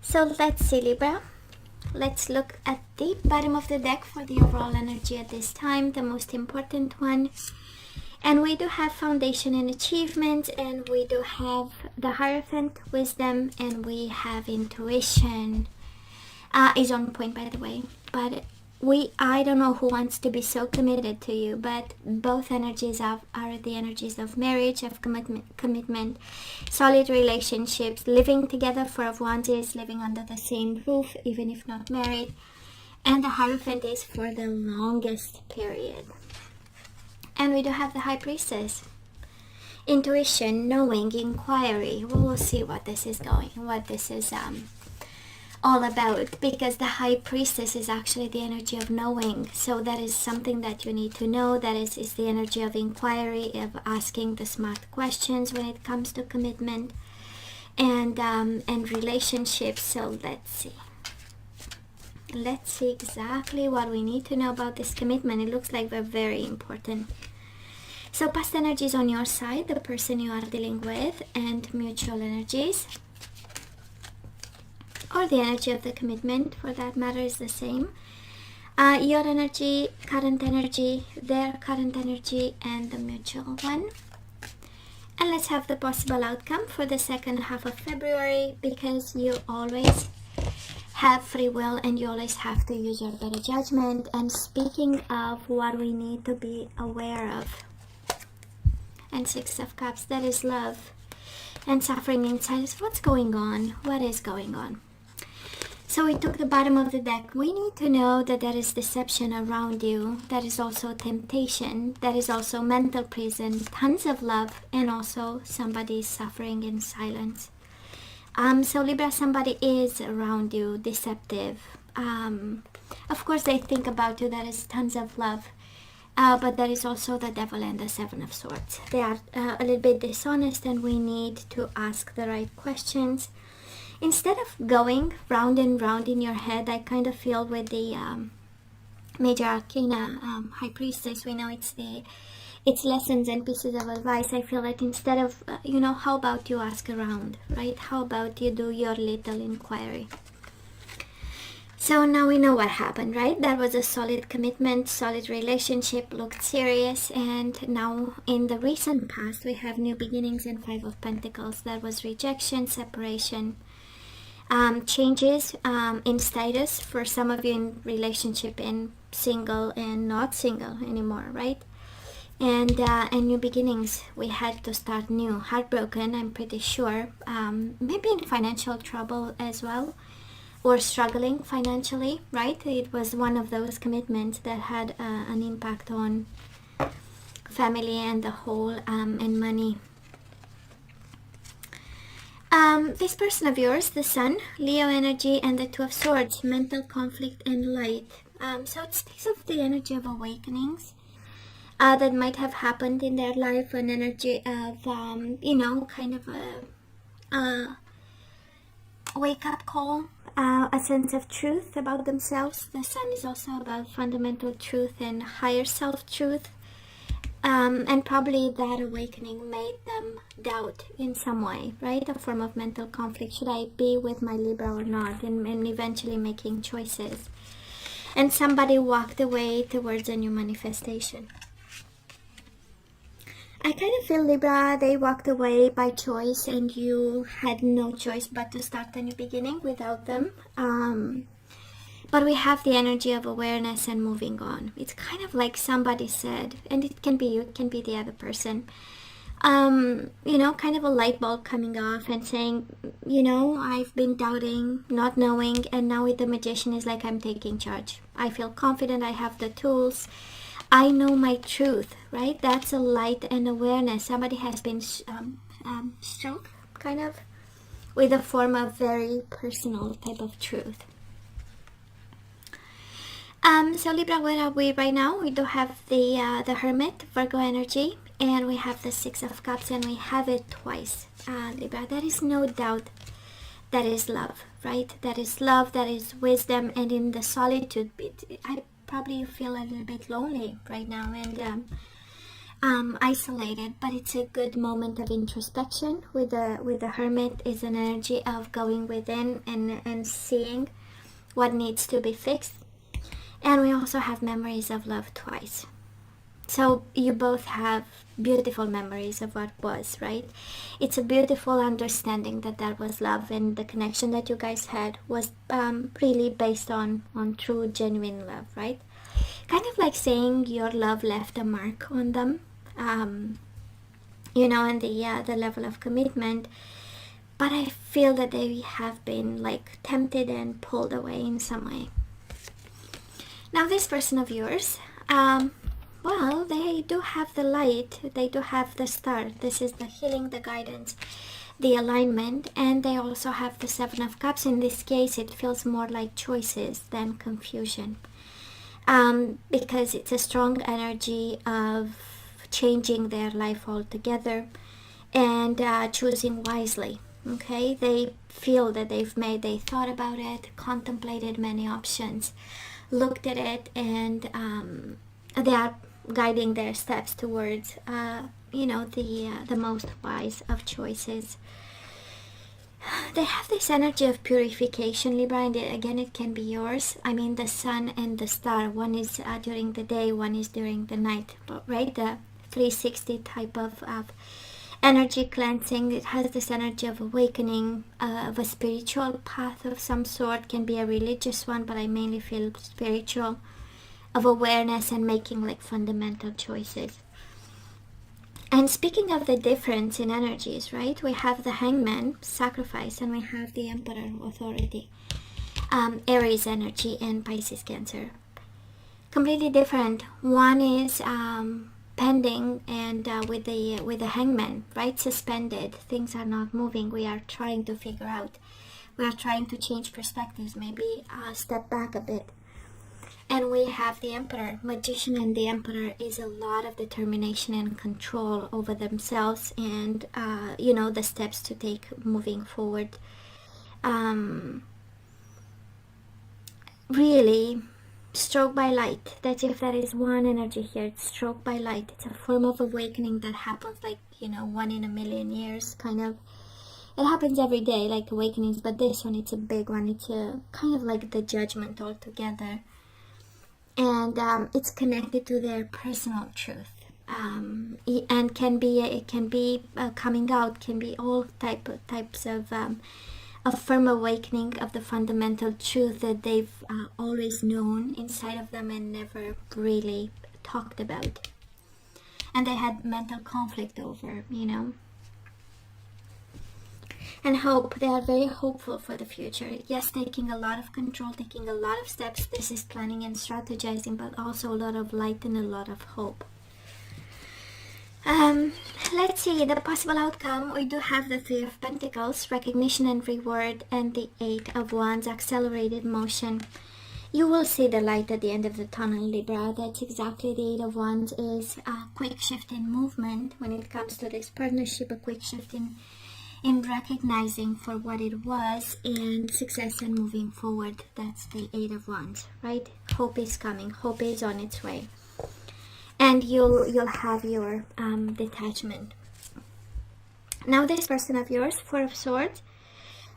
So let's see, Libra. Let's look at the bottom of the deck for the overall energy at this time, the most important one. And we do have foundation and achievement, and we do have the Hierophant, wisdom, and we have intuition. Is on point, by the way. But I don't know who wants to be so committed to you, but both energies are the energies of marriage, of commitment, solid relationships, living together. Four of Wands is living under the same roof, even if not married. And the Hierophant is for the longest period. And we do have the High Priestess. Intuition, knowing, inquiry. We will see what this is all about, because the High Priestess is actually the energy of knowing. So that is something that you need to know. That is the energy of inquiry, of asking the smart questions when it comes to commitment and relationships. So let's see exactly what we need to know about this commitment. It looks like they're very important. So past energies on your side, the person you are dealing with, and mutual energies, or the energy of the commitment, for that matter, is the same. Your energy, current energy, their current energy, and the mutual one. And let's have the possible outcome for the second half of February, because you always have free will and you always have to use your better judgment. And speaking of what we need to be aware of, and Six of Cups, that is love and suffering in silence. What's going on? What is going on? So we took the bottom of the deck. We need to know that there is deception around you. There is also temptation. There is also mental prison, tons of love, and also somebody suffering in silence. So Libra, somebody is around you, deceptive. Of course, they think about you. There is tons of love. But there is also the Devil and the Seven of Swords. They are a little bit dishonest, and we need to ask the right questions. Instead of going round and round in your head, I kind of feel with the Major Arcana High Priestess, we know it's lessons and pieces of advice. I feel that instead of, how about you ask around, right? How about you do your little inquiry? So now we know what happened, right? That was a solid commitment, solid relationship, looked serious. And now in the recent past, we have new beginnings and Five of Pentacles. That was rejection, separation, changes in status for some of you, in relationship and single and not single anymore, right? And new beginnings. We had to start new. Heartbroken, I'm pretty sure. Maybe in financial trouble as well, or struggling financially, right? It was one of those commitments that had an impact on family and the whole, and money. This person of yours, the Sun, Leo energy, and the Two of Swords, mental conflict and light. So it speaks of the energy of awakenings that might have happened in their life, an energy of, kind of a wake-up call, a sense of truth about themselves. The Sun is also about fundamental truth and higher self-truth. And probably that awakening made them doubt in some way, right? A form of mental conflict. Should I be with my Libra or not? And eventually making choices. And somebody walked away towards a new manifestation. I kind of feel, Libra, they walked away by choice and you had no choice but to start a new beginning without them. But we have the energy of awareness and moving on. It's kind of like somebody said, and it can be you, it can be the other person, kind of a light bulb coming off and saying, I've been doubting, not knowing, and now with the Magician is like, I'm taking charge. I feel confident, I have the tools, I know my truth, right? That's a light and awareness. Somebody has been struck, kind of, with a form of very personal type of truth. So Libra, where are we right now? We do have the Hermit, Virgo energy, and we have the Six of Cups, and we have it twice. Libra, there is no doubt that is love, right? That is love, that is wisdom, and in the solitude, I probably feel a little bit lonely right now, and isolated, but it's a good moment of introspection. With the Hermit is an energy of going within and seeing what needs to be fixed. And we also have memories of love twice. So you both have beautiful memories of what was, right? It's a beautiful understanding that that was love, and the connection that you guys had was really based on true, genuine love, right? Kind of like saying your love left a mark on them, you know, and the level of commitment. But I feel that they have been like tempted and pulled away in some way. Now this person of yours, well, they do have the light, they do have the star. This is the healing, the guidance, the alignment, and they also have the Seven of Cups. In this case, it feels more like choices than confusion, because it's a strong energy of changing their life altogether and choosing wisely. Okay, they feel that they thought about it, contemplated many options, looked at it, and they are guiding their steps towards you know, the most wise of choices. They have this energy of purification, Libra, and again, it can be yours. I mean, the sun and the star, one is during the day, one is during the night, right? The 360 type of energy cleansing. It has this energy of awakening, of a spiritual path of some sort. Can be a religious one, but I mainly feel spiritual, of awareness and making like fundamental choices. And speaking of the difference in energies, right, we have the Hangman, sacrifice, and we have the Emperor, authority, Aries energy, and Pisces, Cancer. Completely different. One is pending, and with the Hangman, right, suspended. Things are not moving. We are trying to figure out. We are trying to change perspectives, maybe step back a bit. And we have the Emperor, Magician, and the Emperor is a lot of determination and control over themselves, and you know, the steps to take moving forward. Really stroke by light. That's, if there is one energy here, it's stroke by light. It's a form of awakening that happens like, you know, 1 in a million years, kind of. It happens every day, like awakenings, but this one, it's a big one. It's a kind of like the judgment altogether. And it's connected to their personal truth, and it can be coming out, can be all types of a firm awakening of the fundamental truth that they've always known inside of them and never really talked about, and they had mental conflict over, you know. And hope. They are very hopeful for the future. Yes, taking a lot of control, taking a lot of steps. This is planning and strategizing, but also a lot of light and a lot of hope. Let's see the possible outcome. We do have the Three of Pentacles, recognition and reward, and the Eight of Wands, accelerated motion. You will see the light at the end of the tunnel, Libra. That's exactly the Eight of Wands is. A quick shift in movement when it comes to this partnership, a quick shift in recognizing for what it was, and success and moving forward. That's the Eight of Wands, right? Hope is coming. Hope is on its way. And you'll have your detachment. Now this person of yours, Four of Swords,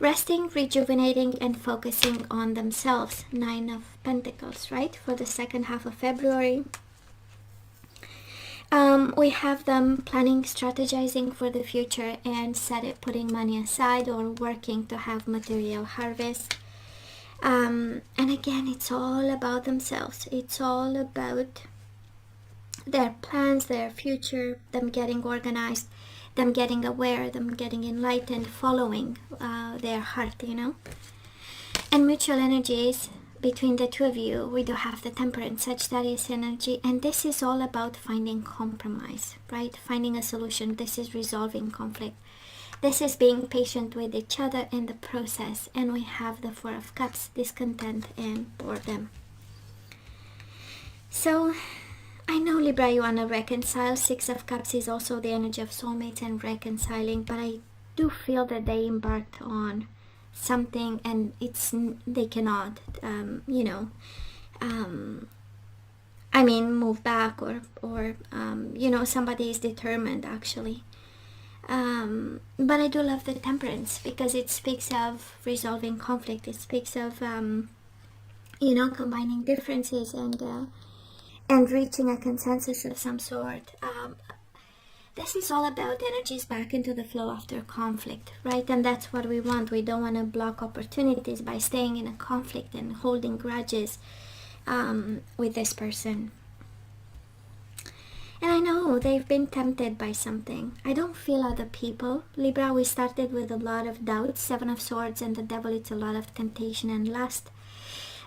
resting, rejuvenating, and focusing on themselves. Nine of Pentacles, right? For the second half of February. We have them planning, strategizing for the future, and putting money aside or working to have material harvest. And again, it's all about themselves. It's all about their plans, their future, them getting organized, them getting aware, them getting enlightened, following their heart, you know. And mutual energies. Between the two of you, we do have the Temperance, Sagittarius energy, and this is all about finding compromise, right? Finding a solution. This is resolving conflict. This is being patient with each other in the process. And we have the Four of Cups, discontent and boredom. So, I know, Libra, you want to reconcile. Six of Cups is also the energy of soulmates and reconciling, but I do feel that they embarked on something, and they cannot, you know, I mean, move back, or you know, somebody is determined actually. But I do love the Temperance because it speaks of resolving conflict. It speaks of you know, combining differences and reaching a consensus of some sort. This is all about energies back into the flow after conflict, right? And that's what we want. We don't want to block opportunities by staying in a conflict and holding grudges with this person. And I know they've been tempted by something. I don't feel other people. Libra, we started with a lot of doubts, Seven of Swords, and the Devil, it's a lot of temptation and lust.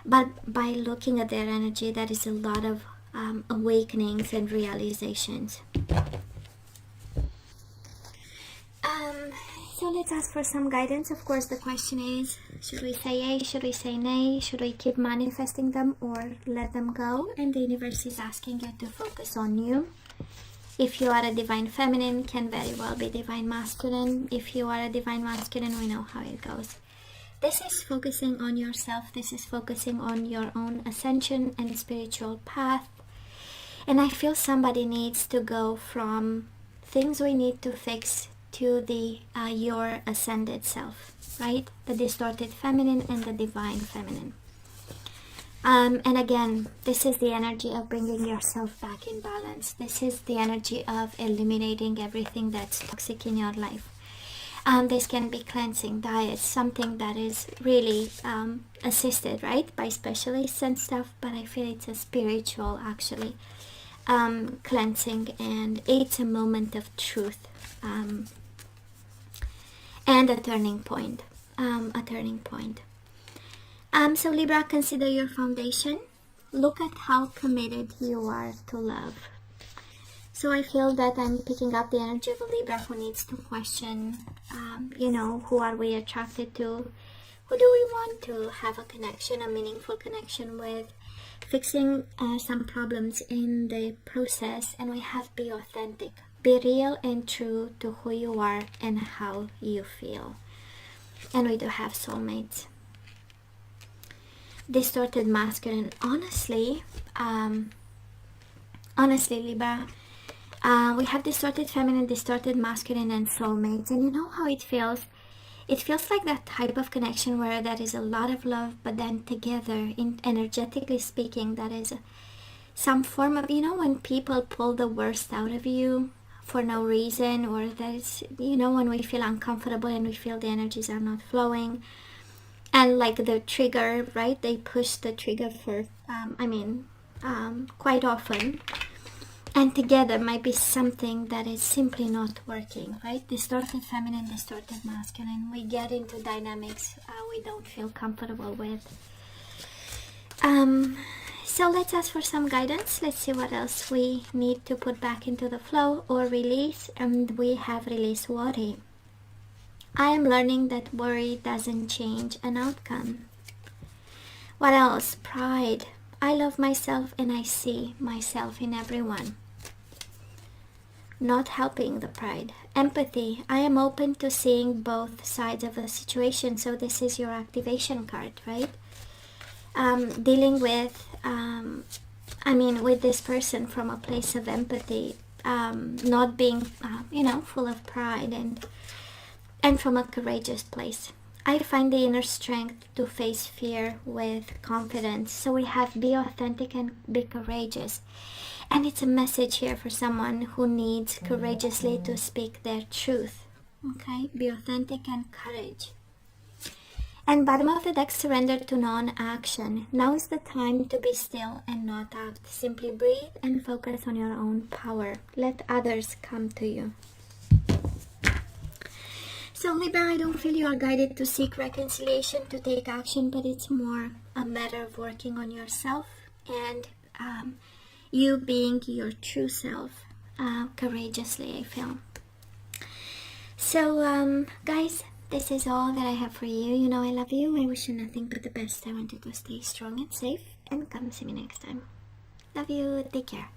But by looking at their energy, that is a lot of awakenings and realizations. So let's ask for some guidance. Of course, the question is, should we say yay? Should we say nay? Should we keep manifesting them or let them go? And the universe is asking you to focus on you. If you are a divine feminine, can very well be divine masculine. If you are a divine masculine, we know how it goes. This is focusing on yourself. This is focusing on your own ascension and spiritual path. And I feel somebody needs to go from things we need to fix to the your ascended self, right? The distorted feminine and the divine feminine. And again, this is the energy of bringing yourself back in balance. This is the energy of eliminating everything that's toxic in your life. This can be cleansing, diets, something that is really assisted, right, by specialists and stuff, but I feel it's a spiritual, actually, cleansing, and it's a moment of truth, and a turning point, So Libra, consider your foundation. Look at how committed you are to love. So I feel that I'm picking up the energy of a Libra who needs to question, you know, who are we attracted to? Who do we want to have a connection, a meaningful connection with? Fixing some problems in the process, and we have be authentic. Be real and true to who you are and how you feel. And we do have soulmates. Distorted masculine. Honestly, Libra, we have distorted feminine, distorted masculine, and soulmates. And you know how it feels? It feels like that type of connection where there is a lot of love, but then together, energetically speaking, that is some form of, you know, when people pull the worst out of you for no reason, or there's, you know, when we feel uncomfortable and we feel the energies are not flowing, and like the trigger, right, they push the trigger for quite often, and together might be something that is simply not working, right? Distorted feminine, distorted masculine, we get into dynamics we don't feel comfortable with. So let's ask for some guidance. Let's see what else we need to put back into the flow or release. And we have released worry. I am learning that worry doesn't change an outcome. What else? Pride. I love myself and I see myself in everyone. Not helping the pride. Empathy. I am open to seeing both sides of the situation. So this is your activation card, right? Dealing with with this person from a place of empathy, not being full of pride, and from a courageous place. I find the inner strength to face fear with confidence. So we have be authentic and be courageous. And it's a message here for someone who needs courageously to speak their truth. Okay, be authentic and courage. And bottom of the deck, surrender to non-action. Now is the time to be still and not act. Simply breathe and focus on your own power. Let others come to you. So Libra, I don't feel you are guided to seek reconciliation, to take action, but it's more a matter of working on yourself and you being your true self courageously, I feel. So guys, this is all that I have for you. You know I love you. I wish you nothing but the best. I want you to stay strong and safe, and come see me next time. Love you. Take care.